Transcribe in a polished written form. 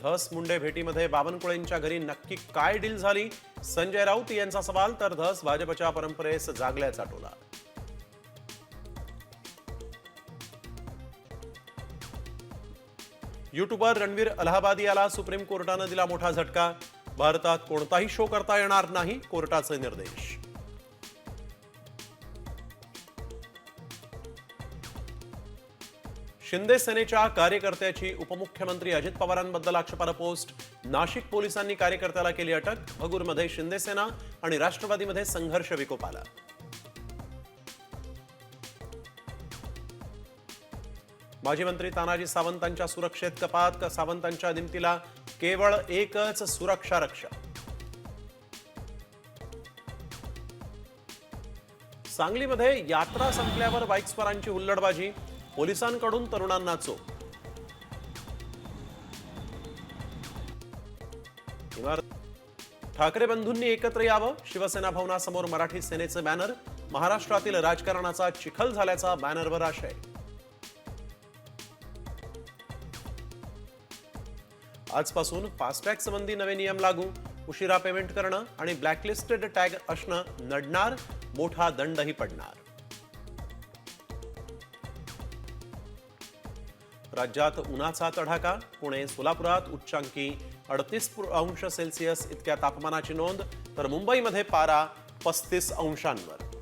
धस मुंडे भेटीमध्ये बावनकुळेंच्या घरी नक्की काय डील झाली? संजय राऊत यांचा सवाल, तर धस भाजपच्या परंपरेस जागल्याचा टोला. युट्यूबर रणवीर अलाहाबादी याला सुप्रीम कोर्टाने दिला मोठा झटका. भारतात कोणताही शो करता येणार नाही, कोर्टाचे निर्देश. शिंदे सेनेच्या कार्यकर्त्याची उपमुख्यमंत्री अजित पवारांबद्दल आक्षेपार्ह पोस्ट. नाशिक पोलिसांनी कार्यकर्त्याला केली अटक. भगूरमध्ये शिंदे सेना आणि राष्ट्रवादीमध्ये संघर्ष विकोपाला. माजी मंत्री तानाजी सावंतांच्या सुरक्षेत कपात. सावंतांच्या दिमतीला केवळ एकच सुरक्षा रक्षक. सांगलीमध्ये यात्रा संपल्यावर बाईकस्वारांची हुल्लडबाजी. पोलिसांकडून तरुणांना चोप. ठाकरे बंधूंनी एकत्र यावं. शिवसेना भवनासमोर मराठी सेनेचे बॅनर. महाराष्ट्रातील राजकारणाचा चिखल झाल्याचा बॅनरवर आशय. आजपासून फास्टॅग संबंधी नवे नियम लागू. उशिरा पेमेंट करणं आणि ब्लॅकलिस्टेड टॅग असणं नडणार. मोठा दंडही पडणार. राज्यात उन्हाचा तडाखा. पुणे सोलापुरात उच्चांकी 38 अंश सेल्सिअस इतक्या तापमानाची नोंद, तर मुंबईमध्ये पारा 35 अंशांवर.